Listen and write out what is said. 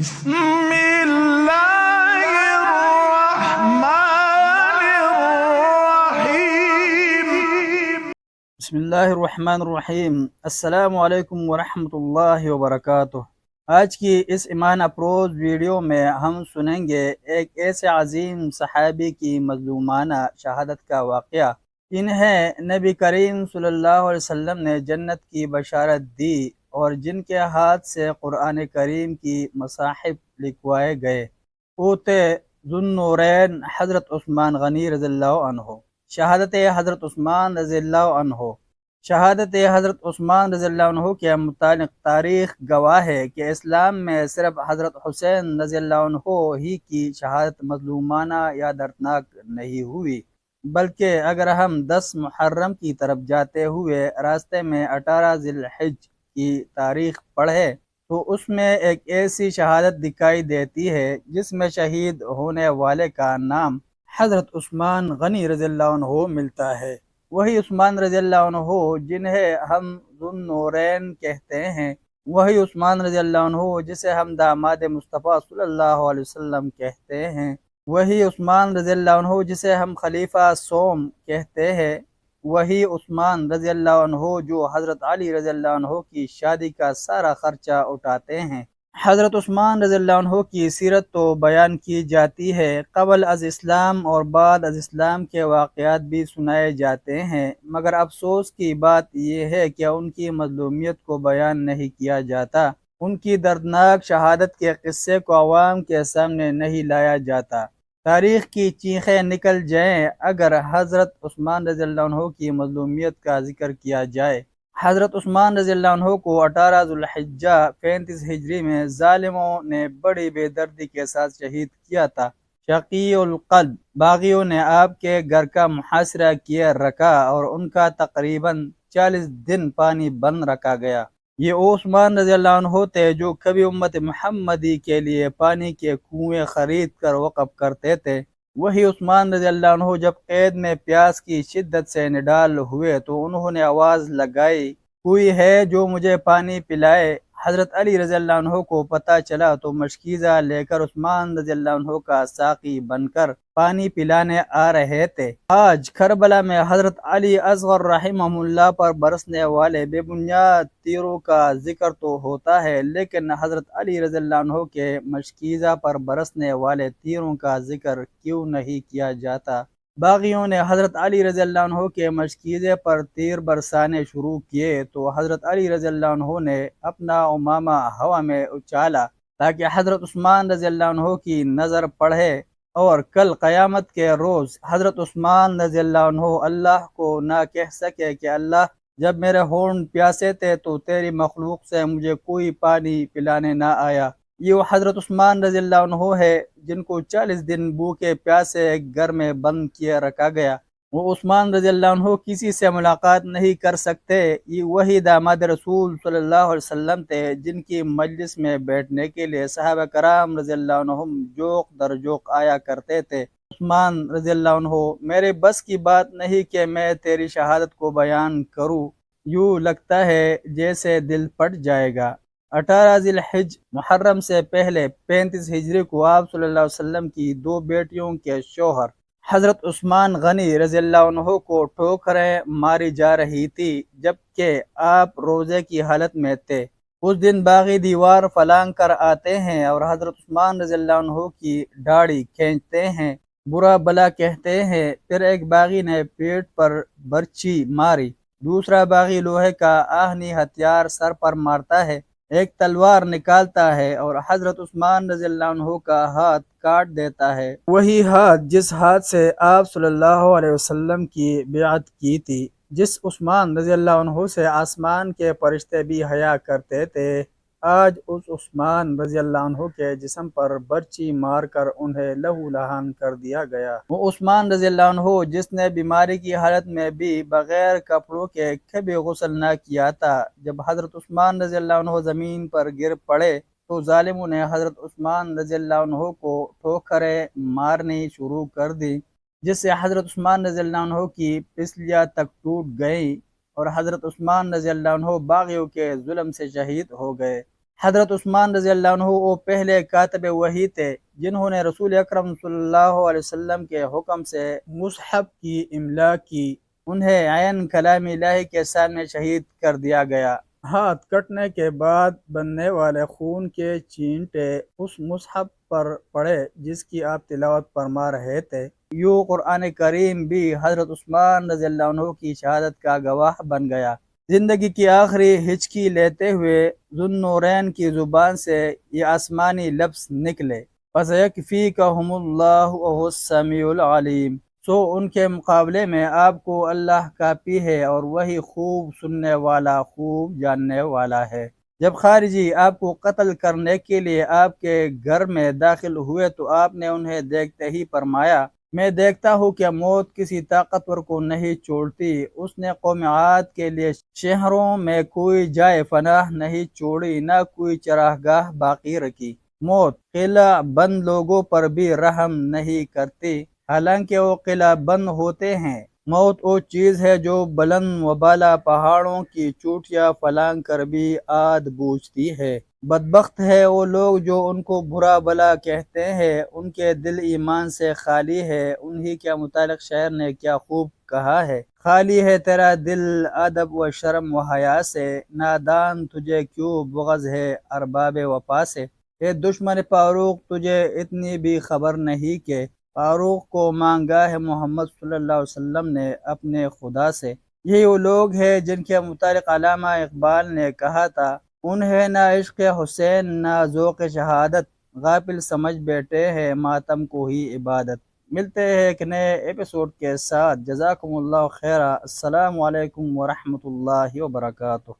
بسم اللہ الرحمن الرحیم۔ بسم اللہ الرحمن الرحیم۔ السلام علیکم ورحمۃ اللہ وبرکاتہ۔ آج کی اس ایمان افروز ویڈیو میں ہم سنیں گے ایک ایسے عظیم صحابی کی مظلومانہ شہادت کا واقعہ جنہیں نبی کریم صلی اللہ علیہ وسلم نے جنت کی بشارت دی اور جن کے ہاتھ سے قرآن کریم کی مصاحف لکھوائے گئے۔ وہ تھے ذو النورین حضرت عثمان غنی رضی اللہ عنہ۔ شہادت حضرت عثمان رضی اللہ عنہ۔ شہادت حضرت عثمان رضی اللہ عنہ کے متعلق تاریخ گواہ ہے کہ اسلام میں صرف حضرت حسین رضی اللہ عنہ ہی کی شہادت مظلومانہ یا دردناک نہیں ہوئی، بلکہ اگر ہم 10 محرم کی طرف جاتے ہوئے راستے میں 18 ذی الحج کی تاریخ پڑھے تو اس میں ایک ایسی شہادت دکھائی دیتی ہے جس میں شہید ہونے والے کا نام حضرت عثمان غنی رضی اللہ عنہ ملتا ہے۔ وہی عثمان رضی اللہ عنہ جنہیں ہم ذو النورین کہتے ہیں، وہی عثمان رضی اللہ عنہ جسے ہم داماد مصطفیٰ صلی اللہ علیہ وسلم کہتے ہیں، وہی عثمان رضی اللہ عنہ جسے ہم خلیفہ سوم کہتے ہیں، وہی عثمان رضی اللہ عنہ جو حضرت علی رضی اللہ عنہ کی شادی کا سارا خرچہ اٹھاتے ہیں۔ حضرت عثمان رضی اللہ عنہ کی سیرت تو بیان کی جاتی ہے، قبل از اسلام اور بعد از اسلام کے واقعات بھی سنائے جاتے ہیں، مگر افسوس کی بات یہ ہے کہ ان کی مظلومیت کو بیان نہیں کیا جاتا، ان کی دردناک شہادت کے قصے کو عوام کے سامنے نہیں لایا جاتا۔ تاریخ کی چیخیں نکل جائیں اگر حضرت عثمان رضی اللہ عنہ کی مظلومیت کا ذکر کیا جائے۔ حضرت عثمان رضی اللہ عنہ کو 18 ذو الحجہ 35 ہجری میں ظالموں نے بڑی بے دردی کے ساتھ شہید کیا تھا۔ شقی القلب باغیوں نے آپ کے گھر کا محاصرہ کیے رکھا اور ان کا تقریباً 40 دن پانی بند رکھا گیا۔ یہ وہ عثمان رضی اللہ عنہ تھے جو کبھی امت محمدی کے لیے پانی کے کنویں خرید کر وقف کرتے تھے۔ وہی عثمان رضی اللہ عنہ جب قید میں پیاس کی شدت سے نڈال ہوئے تو انہوں نے آواز لگائی، کوئی ہے جو مجھے پانی پلائے۔ حضرت علی رضی اللہ عنہ کو پتہ چلا تو مشکیزہ لے کر عثمان رضی اللہ عنہ کا ساقی بن کر پانی پلانے آ رہے تھے۔ آج کربلا میں حضرت علی اصغر رحمہ اللہ پر برسنے والے بے بنیاد تیروں کا ذکر تو ہوتا ہے، لیکن حضرت علی رضی اللہ عنہ کے مشکیزہ پر برسنے والے تیروں کا ذکر کیوں نہیں کیا جاتا؟ باغیوں نے حضرت علی رضی اللہ عنہ کے مشکیزے پر تیر برسانے شروع کیے تو حضرت علی رضی اللہ عنہ نے اپنا امامہ ہوا میں اچھالا تاکہ حضرت عثمان رضی اللہ عنہ کی نظر پڑے، اور کل قیامت کے روز حضرت عثمان رضی اللہ عنہ اللہ کو نہ کہہ سکے کہ اللہ، جب میرے ہونٹ پیاسے تھے تو تیری مخلوق سے مجھے کوئی پانی پلانے نہ آیا۔ یہ وہ حضرت عثمان رضی اللہ عنہ ہے جن کو 40 دن بھوکے پیاسے ایک گھر میں بند کیے رکھا گیا۔ وہ عثمان رضی اللہ عنہ کسی سے ملاقات نہیں کر سکتے۔ یہ وہی داماد رسول صلی اللہ علیہ وسلم تھے جن کی مجلس میں بیٹھنے کے لیے صحابہ کرام رضی اللہ عنہم جوق در جوق آیا کرتے تھے۔ عثمان رضی اللہ عنہ، میرے بس کی بات نہیں کہ میں تیری شہادت کو بیان کروں، یوں لگتا ہے جیسے دل پھٹ جائے گا۔ 18 ذی الحج محرم سے پہلے 35 ہجری کو آپ صلی اللہ علیہ وسلم کی 2 بیٹیوں کے شوہر حضرت عثمان غنی رضی اللہ عنہ کو ٹھوکریں ماری جا رہی تھی جبکہ آپ روزے کی حالت میں تھے۔ اس دن باغی دیوار فلانگ کر آتے ہیں اور حضرت عثمان رضی اللہ عنہ کی داڑھی کھینچتے ہیں، برا بلا کہتے ہیں۔ پھر ایک باغی نے پیٹ پر برچھی ماری، دوسرا باغی لوہے کا آہنی ہتھیار سر پر مارتا ہے، ایک تلوار نکالتا ہے اور حضرت عثمان رضی اللہ عنہ کا ہاتھ کاٹ دیتا ہے، وہی ہاتھ جس ہاتھ سے آپ صلی اللہ علیہ وسلم کی بیعت کی تھی، جس عثمان رضی اللہ عنہ سے آسمان کے فرشتے بھی حیا کرتے تھے۔ آج اس عثمان رضی اللہ عنہ کے جسم پر برچھی مار کر انہیں لہو لہان کر دیا گیا۔ وہ عثمان رضی اللہ عنہ جس نے بیماری کی حالت میں بھی بغیر کپڑوں کے کبھی غسل نہ کیا تھا، جب حضرت عثمان رضی اللہ عنہ زمین پر گر پڑے تو ظالموں نے حضرت عثمان رضی اللہ عنہ کو ٹھوکریں مارنی شروع کر دی، جس سے حضرت عثمان رضی اللہ عنہ کی پسلیاں تک ٹوٹ گئیں اور حضرت عثمان رضی اللہ عنہ باغیوں کے ظلم سے شہید ہو گئے۔ حضرت عثمان رضی اللہ عنہ وہ پہلے کاتب وحی تھے جنہوں نے رسول اکرم صلی اللہ علیہ وسلم کے حکم سے مصحف کی املا کی۔ انہیں عین کلام الہی کے سامنے شہید کر دیا گیا۔ ہاتھ کٹنے کے بعد بننے والے خون کے چینٹے اس مصحف پر پڑے جس کی آپ تلاوت فرما رہے تھے۔ یوں قرآن کریم بھی حضرت عثمان رضی اللہ عنہ کی شہادت کا گواہ بن گیا۔ زندگی کی آخری ہچکی لیتے ہوئے ذو النورین کی زبان سے یہ آسمانی لفظ نکلے، فَسَيَكْفِيكَهُمُ اللَّهُ وَهُوَ السَّمِيعُ الْعَلِيمُ۔ سو ان کے مقابلے میں آپ کو اللہ کافی ہے اور وہی خوب سننے والا، خوب جاننے والا ہے۔ جب خارجی آپ کو قتل کرنے کے لیے آپ کے گھر میں داخل ہوئے تو آپ نے انہیں دیکھتے ہی فرمایا، میں دیکھتا ہوں کہ موت کسی طاقتور کو نہیں چھوڑتی۔ اس نے قوم عاد کے لیے شہروں میں کوئی جائے پناہ نہیں چھوڑی، نہ کوئی چراگاہ باقی رکھی۔ موت قلعہ بند لوگوں پر بھی رحم نہیں کرتی، حالانکہ وہ قلعہ بند ہوتے ہیں۔ موت وہ چیز ہے جو بلند و بالا پہاڑوں کی چوٹیاں پھلانگ کر بھی آد بوجھتی ہے۔ بدبخت ہے وہ لوگ جو ان کو برا بلا کہتے ہیں، ان کے دل ایمان سے خالی ہے۔ انہی کے متعلق شاعر نے کیا خوب کہا ہے، خالی ہے تیرا دل ادب و شرم و حیا سے، نادان تجھے کیوں بغض ہے ارباب وفا سے۔ اے دشمن فاروق تجھے اتنی بھی خبر نہیں کہ فاروق کو مانگا ہے محمد صلی اللہ علیہ وسلم نے اپنے خدا سے۔ یہی وہ لوگ ہیں جن کے متعلق علامہ اقبال نے کہا تھا، انہیں نہ عشق حسین نہ ذوق شہادت، غافل سمجھ بیٹھے ہیں ماتم کو ہی عبادت۔ ملتے ہیں ایک نئے ایپیسوڈ کے ساتھ۔ جزاکم اللہ خیرہ۔ السلام علیکم ورحمۃ اللہ وبرکاتہ۔